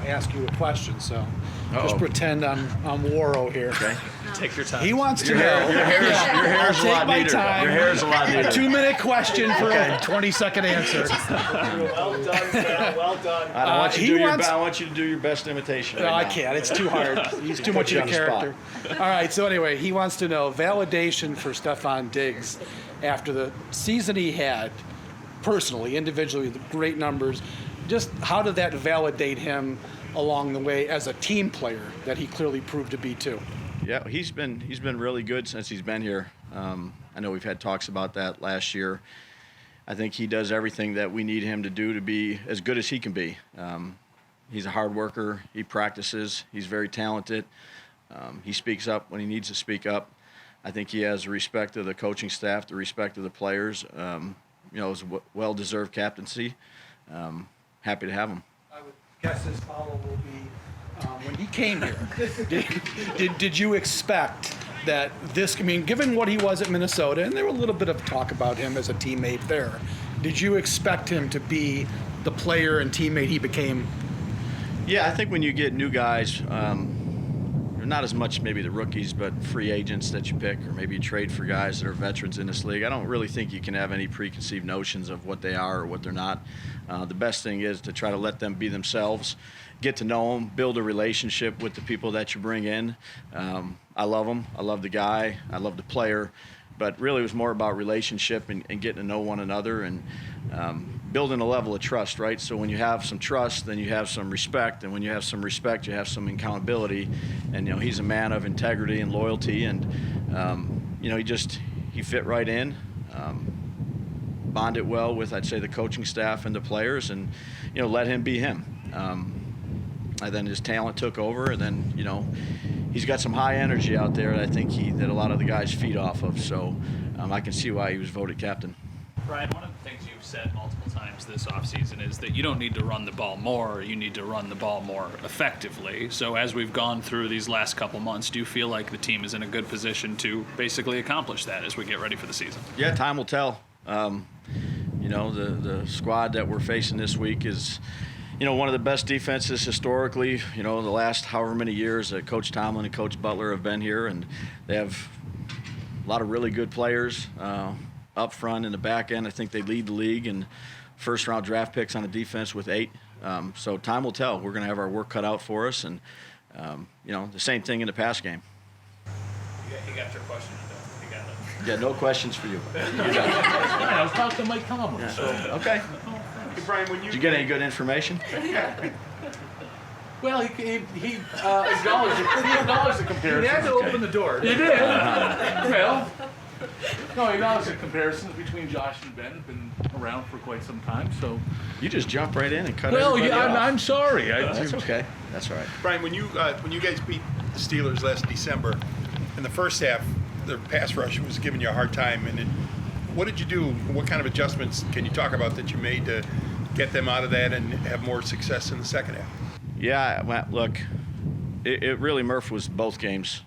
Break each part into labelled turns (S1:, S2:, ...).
S1: ask you a question. So just pretend I'm Waro here.
S2: Okay.
S3: Take your time.
S1: He wants to know.
S2: Your hair's a lot neater.
S1: Time.
S2: Your hair's a lot neater.
S1: 2-minute question for a 20-second answer.
S3: Well done, Sal. Well done.
S2: I want you to do your best imitation.
S1: No,
S2: right
S1: I
S2: now.
S1: can't. It's too hard. He's too much of a character. All right. So anyway, he wants to know validation for Stefon Diggs after the season he had, personally, individually, the great numbers. Just how did that validate him along the way as a team player that he clearly proved to be too?
S2: Yeah, he's been really good since he's been here. I know we've had talks about that last year. I think he does everything that we need him to do to be as good as he can be. He's a hard worker. He practices. He's very talented. He speaks up when he needs to speak up. I think he has the respect of the coaching staff, the respect of the players. It's a well-deserved captaincy. Happy to have him.
S1: I would guess his follow will be when he came here. Did you expect that this? I mean, given what he was at Minnesota, and there was a little bit of talk about him as a teammate there. Did you expect him to be the player and teammate he became?
S2: Yeah, I think when you get new guys, not as much maybe the rookies, but free agents that you pick, or maybe you trade for guys that are veterans in this league. I don't really think you can have any preconceived notions of what they are or what they're not. The best thing is to try to let them be themselves, get to know them, build a relationship with the people that you bring in. I love them. I love the guy. I love the player. But really it was more about relationship and getting to know one another and building a level of trust, right? So when you have some trust, then you have some respect. And when you have some respect, you have some accountability. And, he's a man of integrity and loyalty. And, he fit right in, bonded well with, I'd say, the coaching staff and the players and, let him be him. And then his talent took over. And then, he's got some high energy out there that I think that a lot of the guys feed off of. So I can see why he was voted captain.
S3: Brian, one of the things you've said multiple times this offseason is that you don't need to run the ball more, you need to run the ball more effectively. So as we've gone through these last couple months, do you feel like the team is in a good position to basically accomplish that as we get ready for the season?
S2: Yeah, time will tell. The squad that we're facing this week is, one of the best defenses historically, the last however many years that Coach Tomlin and Coach Butler have been here, and they have a lot of really good players up front and the back end. I think they lead the league in first-round draft picks on the defense with 8. So time will tell. We're going to have our work cut out for us, and, the same thing in the pass game.
S3: You got your question. You got it.
S2: Yeah, no questions for you. You got it.
S4: I was talking to Mike Tomlin.
S2: Yeah. So. Okay.
S5: Hey, Brian, when
S2: Did you get any good information?
S4: Well, he acknowledged the comparison.
S1: He had to open the door.
S4: He did. Well, no, he acknowledged the comparisons between Josh and Ben have been around for quite some time. So
S2: You just jump right in and cut
S4: well,
S2: everybody
S4: yeah,
S2: off.
S4: I'm sorry.
S2: That's okay. That's all right.
S5: Brian, when you guys beat the Steelers last December, in the first half, their pass rush was giving you a hard time. And what did you do? What kind of adjustments can you talk about that you made to get them out of that and have more success in the second half?
S2: Yeah, well, look, it really, Murph, was both games.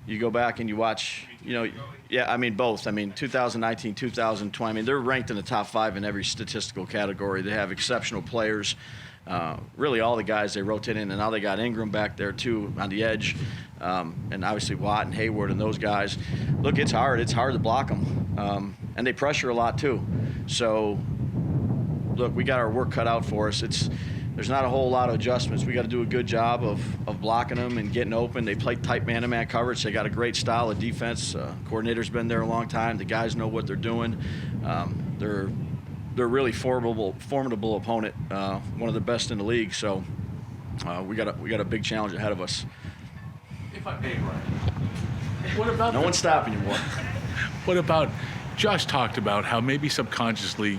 S2: You go back and you watch, both. 2019, 2020, they're ranked in the top 5 in every statistical category. They have exceptional players. Really all the guys they rotate in, and now they got Ingram back there too on the edge, and obviously Watt and Hayward and those guys. Look, it's hard to block them, and they pressure a lot too. So, look, we got our work cut out for us. There's not a whole lot of adjustments. We got to do a good job of blocking them and getting open. They play tight man-to-man coverage. They got a great style of defense. Coordinator's been there a long time. The guys know what they're doing. They're a really formidable opponent, one of the best in the league. So we got a big challenge ahead of us.
S4: If I may, Brian, what about
S2: no one's stopping you, boy.
S4: What about Josh talked about how maybe subconsciously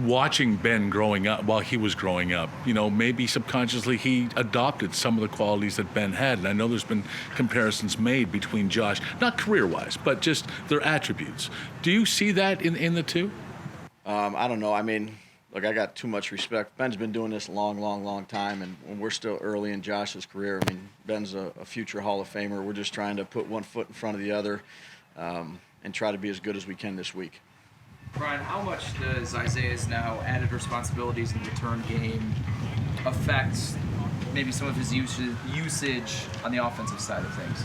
S4: watching Ben growing up, while he was growing up, maybe subconsciously he adopted some of the qualities that Ben had. And I know there's been comparisons made between Josh, not career-wise, but just their attributes. Do you see that in the two?
S2: I don't know. Look, I got too much respect. Ben's been doing this a long time, and we're still early in Josh's career. Ben's a future Hall of Famer. We're just trying to put one foot in front of the other and try to be as good as we can this week.
S6: Brian, how much does Isaiah's now added responsibilities in the return game affect maybe some of his usage on the offensive side of things?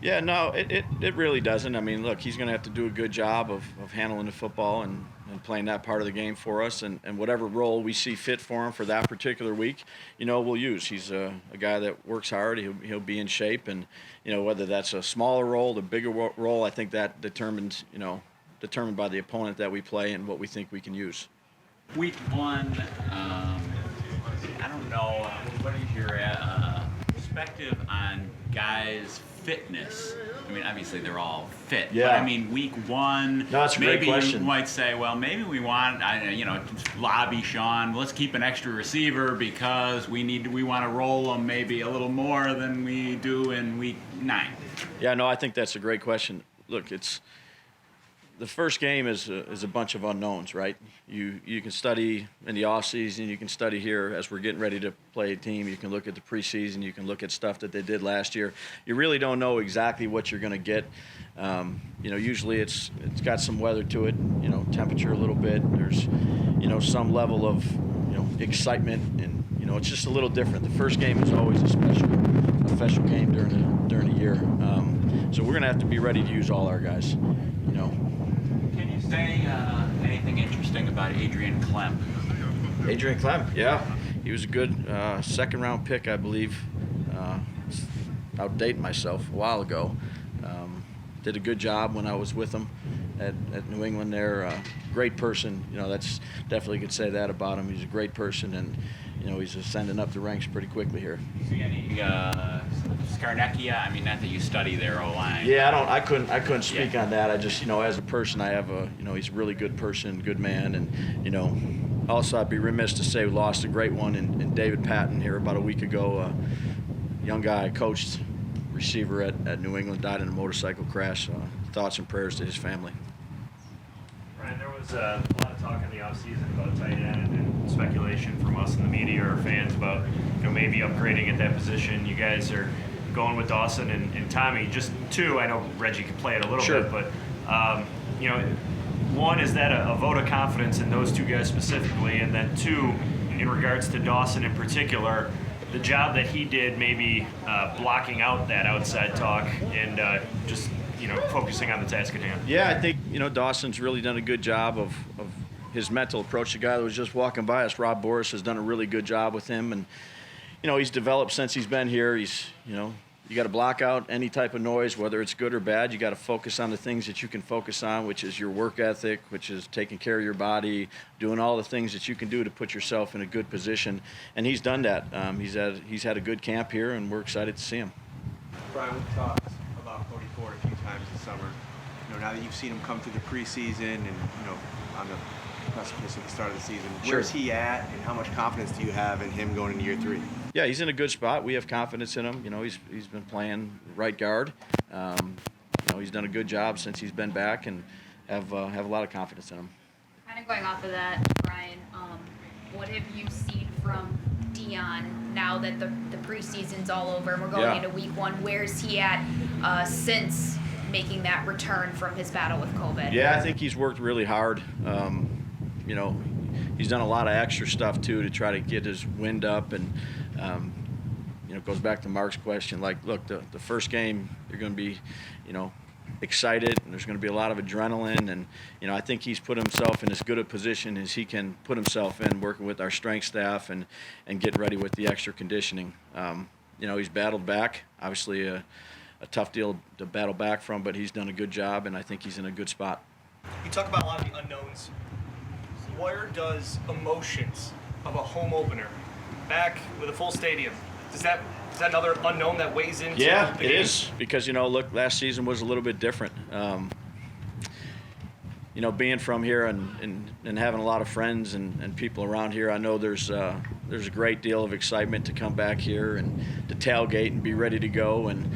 S2: Yeah, no, it really doesn't. I mean, look, he's going to have to do a good job of handling the football and playing that part of the game for us, and whatever role we see fit for him for that particular week, we'll use. He's a guy that works hard. He'll be in shape, and whether that's a smaller role, the bigger role, I think that determined by the opponent that we play and what we think we can use.
S7: Week 1, I don't know, what is your perspective on guys' fitness? I mean, obviously they're all fit.
S2: Yeah.
S7: But I mean, week 1,
S2: No, that's a great
S7: maybe
S2: question.
S7: you might say, well, maybe we want, lobby Sean, let's keep an extra receiver because we want to roll them maybe a little more than we do in week 9.
S2: Yeah, no, I think that's a great question. Look, the first game is a bunch of unknowns, right? You can study in the off season, you can study here as we're getting ready to play a team. You can look at the preseason, you can look at stuff that they did last year. You really don't know exactly what you're going to get. Usually it's got some weather to it, temperature a little bit. There's some level of excitement, and it's just a little different. The first game is always a special game during the year. So we're going to have to be ready to use all our guys.
S7: Can you say anything interesting about Adrian Clem?
S2: Adrian Clem, yeah. He was a good second-round pick, I believe. Outdating myself a while ago. Did a good job when I was with him at New England there. Great person. That's definitely could say that about him. He's a great person, and he's ascending up the ranks pretty quickly here.
S7: See any Skarnecchia? I mean, not that you study their O-line.
S2: Yeah, I couldn't speak on that. I just, as a person, I have he's a really good person, good man, and also I'd be remiss to say we lost a great one in David Patton here about a week ago. Young guy I coached, receiver at New England, died in a motorcycle crash. Thoughts and prayers to his family.
S8: Brian, there was a lot of talk in the offseason about tight end and speculation from us in the media or fans about maybe upgrading at that position. You guys are going with Dawson and Tommy, just 2. I know Reggie could play it a little bit, but one, is that a vote of confidence in those 2 guys specifically, and then 2, in regards to Dawson in particular, the job that he did maybe blocking out that outside talk and just focusing on the task at hand.
S2: Yeah, I think Dawson's really done a good job of his mental approach. The guy that was just walking by us, Rob Boris, has done a really good job with him, and he's developed since he's been here. He's you got to block out any type of noise, whether it's good or bad. You got to focus on the things that you can focus on, which is your work ethic, which is taking care of your body, doing all the things that you can do to put yourself in a good position. And he's done that. He's had a good camp here, and we're excited to see him.
S9: Brian, we've talked about Cody Ford a few times this summer. Now that you've seen him come through the preseason and on the precipice at the start of the season, where's he at, and how much confidence do you have in him going into year 3?
S2: Yeah, he's in a good spot. We have confidence in him. He's been playing right guard. He's done a good job since he's been back, and have a lot of confidence in him.
S10: Kind of going off of that, Brian, what have you seen from Dion now that the preseason's all over and we're going into week 1? Where's he at since making that return from his battle with COVID?
S2: Yeah, I think he's worked really hard. He's done a lot of extra stuff too to try to get his wind up, and it goes back to Mark's question. Like, look, the first game you're going to be, excited, and there's going to be a lot of adrenaline, and I think he's put himself in as good a position as he can put himself in, working with our strength staff and getting ready with the extra conditioning. He's battled back, obviously a tough deal to battle back from, but he's done a good job, and I think he's in a good spot.
S11: You talk about a lot of the unknowns. Where does emotions of a home opener back with a full stadium, is that another unknown that weighs into the game?
S2: It is, because look, last season was a little bit different. Being from here and having a lot of friends and people around here, I know there's a great deal of excitement to come back here and to tailgate and be ready to go and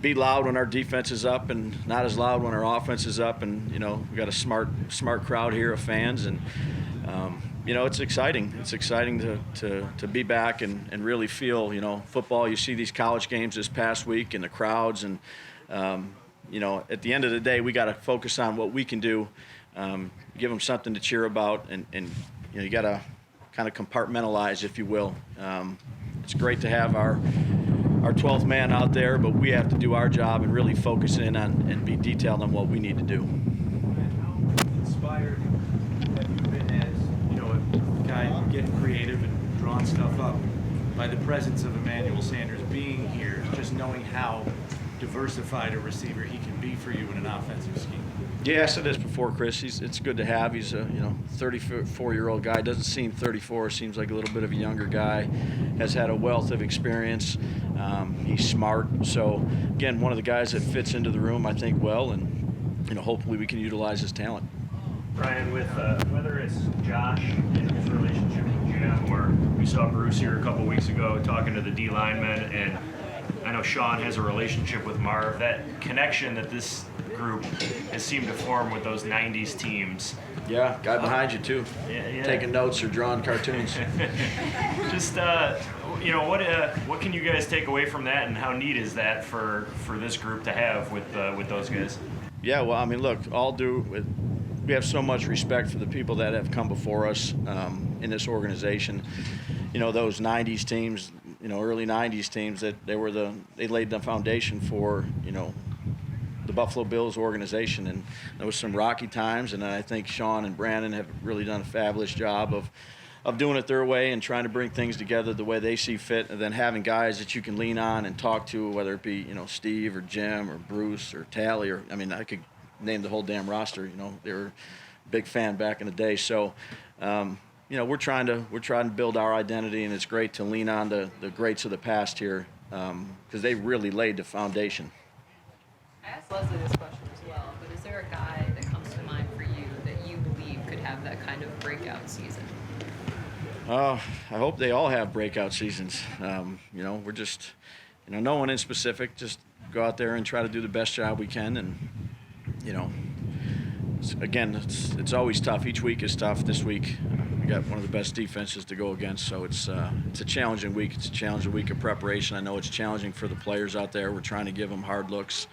S2: be loud when our defense is up and not as loud when our offense is up. And we got a smart crowd here of fans, and it's exciting. It's exciting to be back and really feel football. You see these college games this past week and the crowds, and at the end of the day, we got to focus on what we can do. Give them something to cheer about, and you got to kind of compartmentalize, if you will. It's great to have our 12th man out there, but we have to do our job and really focus in on and be detailed on what we need to do.
S12: How inspired have you been as, you know, a guy getting creative and drawing stuff up by the presence of Emmanuel Sanders being here, just knowing how diversified a receiver he can be for you in an offensive scheme?
S2: Yeah, I said this before, Chris. It's good to have. He's a 34-year-old guy. Doesn't seem 34. Seems like a little bit of a younger guy. Has had a wealth of experience. He's smart. So again, one of the guys that fits into the room, I think, well, and hopefully we can utilize his talent.
S8: Brian, with whether it's Josh and his relationship with Jim, or we saw Bruce here a couple weeks ago talking to the D linemen, and I know Sean has a relationship with Marv. That connection that this group has seemed to form with those 90s teams.
S2: Yeah, guy behind you too.
S8: Yeah.
S2: Taking notes or drawing cartoons.
S8: Just what can you guys take away from that, and how neat is that for this group to have with those guys?
S2: Yeah, well, I mean, look, we have so much respect for the people that have come before us in this organization. Those 90s teams, early 90s teams, that they laid the foundation for, the Buffalo Bills organization, and there was some rocky times, and I think Sean and Brandon have really done a fabulous job of doing it their way and trying to bring things together the way they see fit, and then having guys that you can lean on and talk to, whether it be Steve or Jim or Bruce or Tally, or I could name the whole damn roster. They were a big fan back in the day. So we're trying to build our identity, and it's great to lean on the greats of the past here, because they really laid the foundation.
S13: I asked Leslie this question as well, but is there a guy that comes to mind for you that you believe could have that kind of breakout season?
S2: I hope they all have breakout seasons. We're just, no one in specific, just go out there and try to do the best job we can. And, it's always tough. Each week is tough. This week we got one of the best defenses to go against, so it's a challenging week. It's a challenging week of preparation. I know it's challenging for the players out there. We're trying to give them hard looks,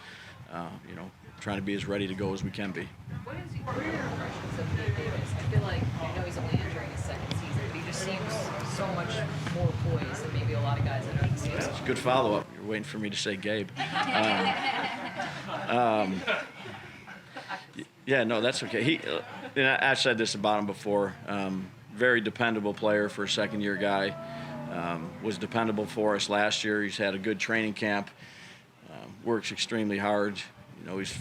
S2: trying to be as ready to go as we can be.
S13: What are your impressions of Nate Davis? I feel like, I know he's only entering his second season, but he just seems so much more poised than maybe a lot of guys that are in the season.
S2: It's a good follow-up. You're waiting for me to say Gabe. Yeah, no, that's okay. I said this about him before. Very dependable player for a second-year guy. Was dependable for us last year. He's had a good training camp. Works extremely hard. He's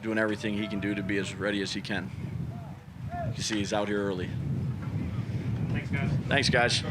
S2: doing everything he can do to be as ready as he can. You can see he's out here early.
S8: Thanks, guys.
S2: Thanks, guys.